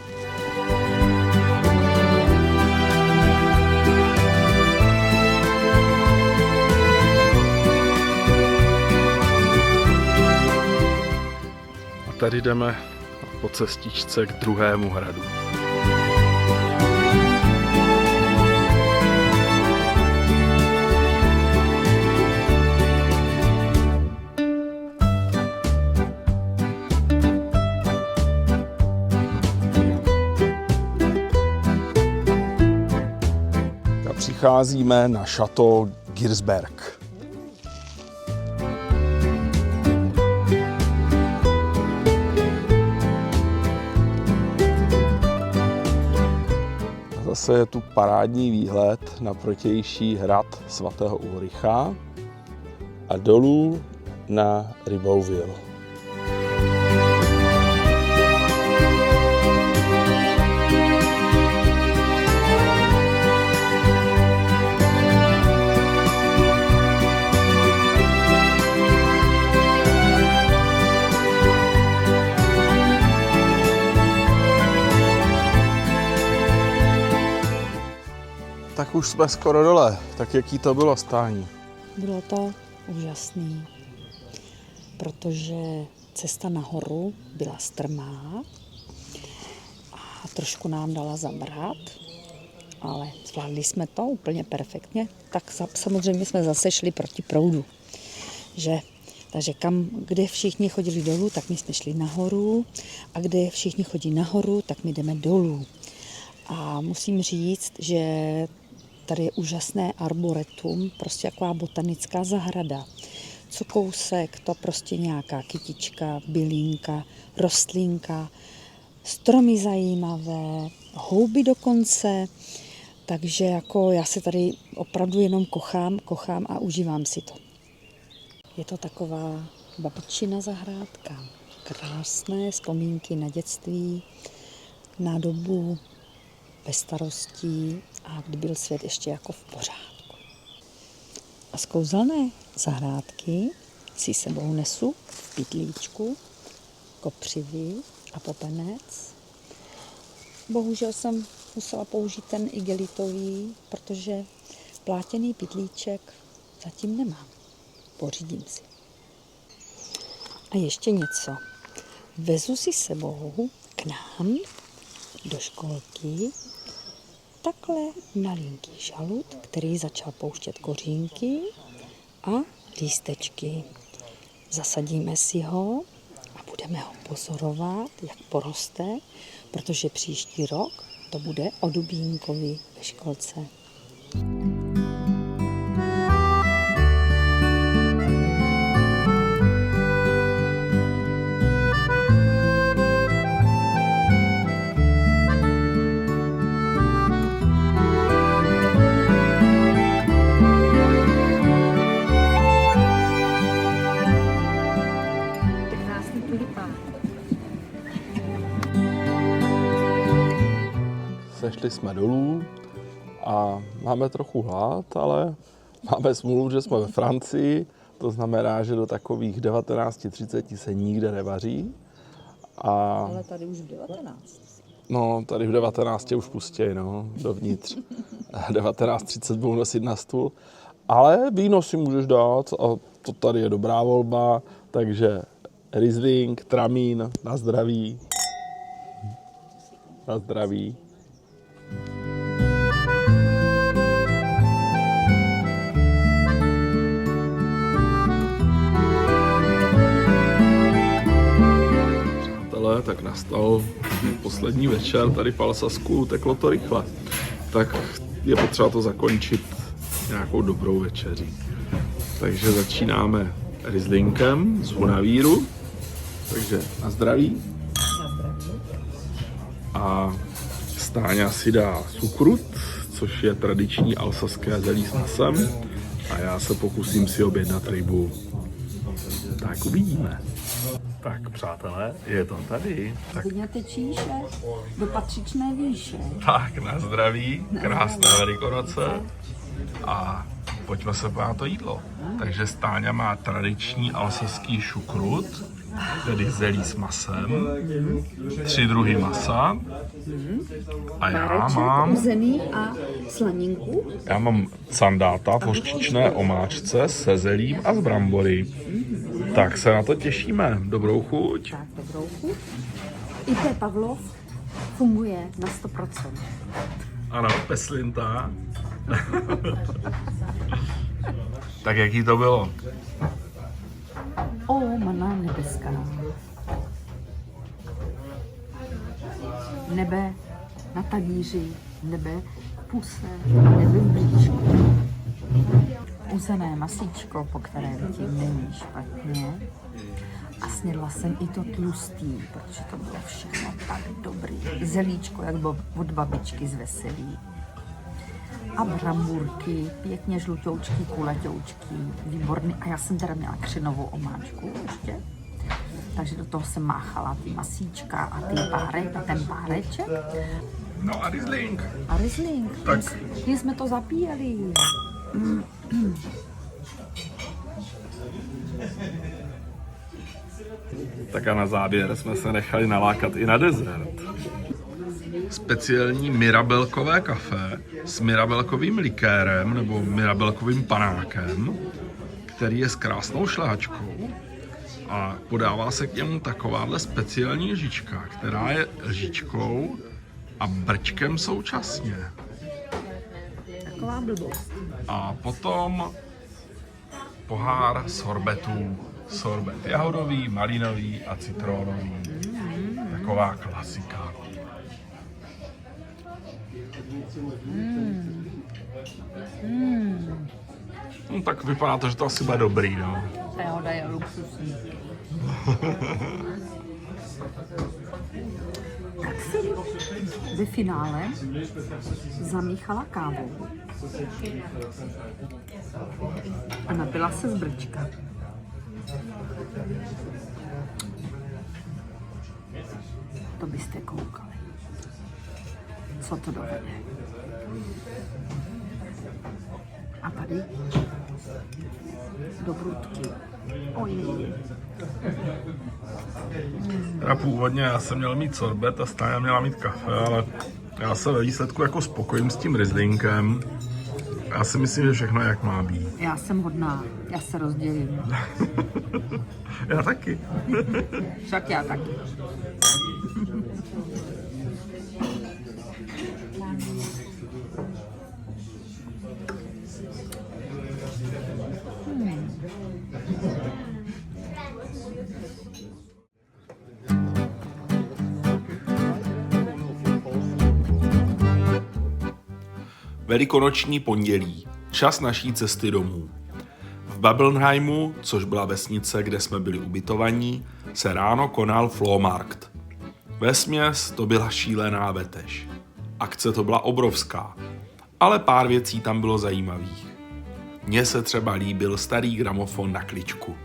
A tady jdeme po cestičce k druhému hradu. Přicházíme na Chateau Girsberg. Zase je tu parádní výhled na protější hrad svatého Ulricha a dolů na Rybovil. Tak už jsme skoro dole. Tak jaký to bylo stání? Bylo to úžasný, protože cesta nahoru byla strmá a trošku nám dala zabrat, ale zvládli jsme to úplně perfektně. Tak samozřejmě jsme zase šli proti proudu, že? Takže kde všichni chodili dolů, tak my jsme šli nahoru a kde všichni chodí nahoru, tak my jdeme dolů. A musím říct, že tady je úžasné arboretum, prostě taková botanická zahrada. Co kousek, to prostě nějaká kytička, bylínka, rostlinka, stromy zajímavé, houby dokonce. Takže jako já se tady opravdu jenom kochám a užívám si to. Je to taková babičina zahrádka. Krásné vzpomínky na dětství, na dobu bez starostí a kdy byl svět ještě jako v pořádku. A z kouzelné zahrádky si sebou nesu v pytlíčku kopřivy a popenec. Bohužel jsem musela použít ten igelitový, protože plátěný pytlíček zatím nemám. Pořídím si. A ještě něco. Vezu si sebou k nám do školky takhle malinký žalud, který začal pouštět kořínky a lístečky. Zasadíme si ho a budeme ho pozorovat, jak poroste, protože příští rok to bude o Dubínkovi ve školce. Sešli jsme dolů a máme trochu hlad, ale máme smůlu, že jsme ve Francii. To znamená, že do takových 19:30 se nikde nevaří. Ale tady už v 19. No, tady v 19 už pustěj, no, dovnitř. 19:30 budou nosit na stůl. Ale víno si můžeš dát a to tady je dobrá volba, takže Riesling, Tramín, na zdraví. Na zdraví. Přátelé, tak nastal poslední večer tady v Alsasku, teklo to rychle. Tak je potřeba to zakončit nějakou dobrou večeří. Takže začínáme Rieslingem z Hunavíru. Takže na zdraví. A Stáňa si dá cukrut, což je tradiční alsaské zelí s masem. A já se pokusím si objednat rybu. Tak uvidíme. Tak přátelé, je to tady. Tak, Vyňate číše do patřičné výše. tak na zdraví, krásné Velikonoce a pojďme se na to jídlo. Takže Stáňa má tradiční alsaský šukrut, tedy zelí s masem, 3 druhy masa a já mám uzený a slaninku. sandáta v hořčičné omáčce se zelím a z brambory. Tak se na to těšíme. Dobrou chuť. Tak, dobrou chuť. IP Pavlov funguje na 100%. Ano, peslinta. Tak jaký to bylo? Mana nebeská. Nebe na talíři, nebe v puse, nebe v bříšku. Uzené masíčko, po které vidím, není špatně. A snědla jsem i to tlustý, protože to bylo všechno tak dobrý. Zelíčko, jak bylo od babičky z veselí. A bramburky, pěkně žlutoučky, kulatoučky, výborný. A já jsem teda měla křenovou omáčku ještě. Takže do toho jsem máchala ty masíčka a ten páreček. No a Riesling. A Riesling. Tak. Když jsme to zapíjeli. Tak a na závěr jsme se nechali nalákat i na dezert. speciální mirabelkové kafe s mirabelkovým likérem nebo mirabelkovým panákem, který je s krásnou šlehačkou a podává se k němu takováhle speciální lžička, která je lžičkou a brčkem současně. Taková blbost. A potom pohár sorbetů. Sorbet jahodový, malinový a citronový. Taková klasika. No, tak vypadá to, že to asi bude dobrý, no. Ta jahoda je luxusní. Tak si ve finále zamíchala kávu a napila se z brčka. To byste koukali. Co to dovede. A tady do prudky. Ojej. Teda původně já jsem měl mít sorbet a Stáňa měla mít kafe, ale já se ve výsledku jako spokojím s tím Rieslinkem. Já si myslím, že všechno je jak má být. Já jsem hodná, já se rozdělím. Já taky. Však já taky. Velikonoční pondělí. Čas naší cesty domů. V Babelnheimu, což byla vesnice, kde jsme byli ubytovaní, se ráno konal Flohmarkt. Vesměs to byla šílená vetež. Akce to byla obrovská, ale pár věcí tam bylo zajímavých. Mně se třeba líbil starý gramofon na kličku.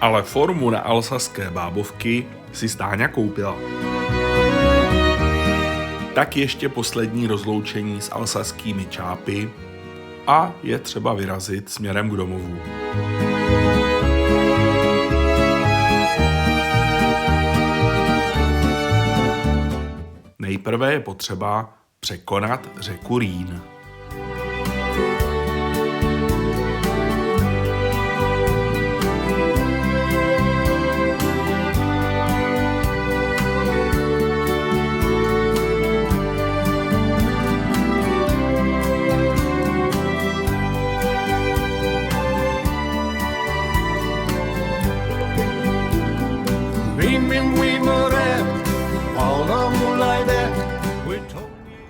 Ale formu na alsaské bábovky si Stáňa koupila. Tak ještě poslední rozloučení s alsaskými čápy a je třeba vyrazit směrem k domovu. Nejprve je potřeba překonat řeku Rýn.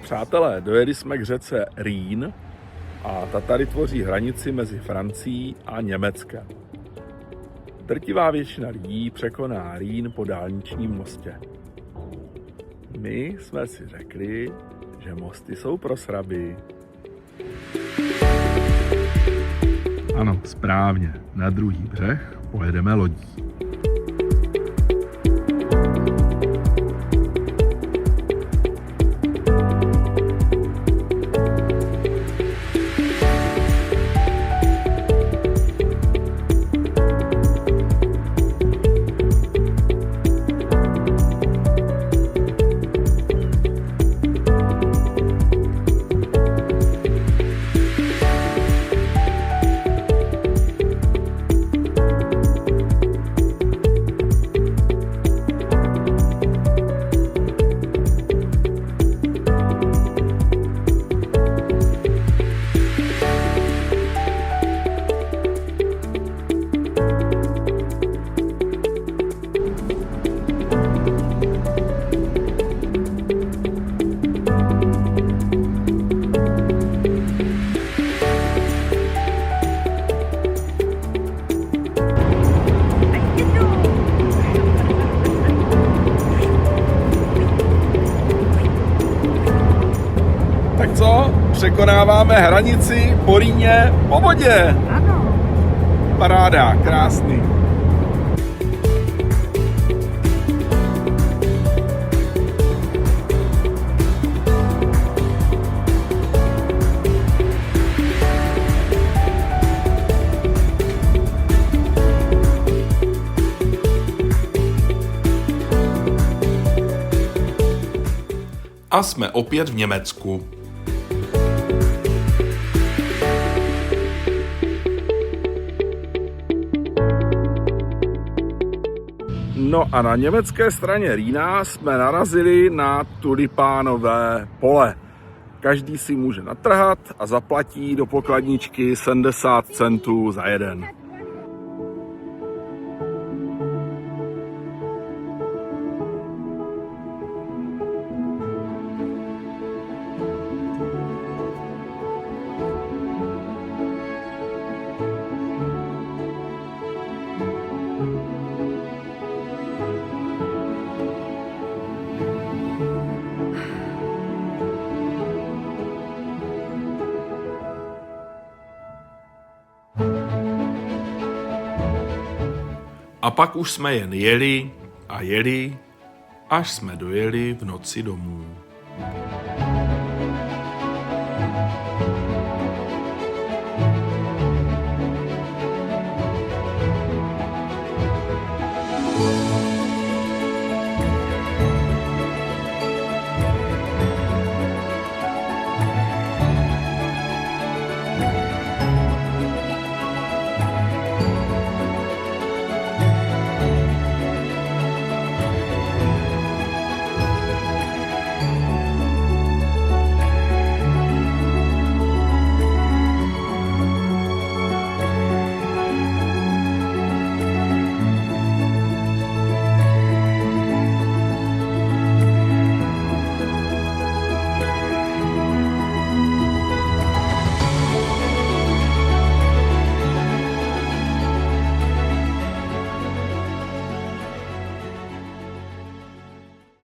Přátelé, dojeli jsme k řece Rýn a ta tady tvoří hranici mezi Francií a Německem. Drtivá většina lidí překoná Rýn po dálničním mostě. My jsme si řekli, že mosty jsou pro sraby. Ano, správně, na druhý břeh pojedeme lodí. překonáváme hranici po Rýně po vodě. Ano. Paráda, krásný. A jsme opět v Německu. No a na německé straně Rýna jsme narazili na tulipánové pole. Každý si může natrhat a zaplatí do pokladničky 70 centů za jeden. A pak už jsme jen jeli a jeli, až jsme dojeli v noci domů.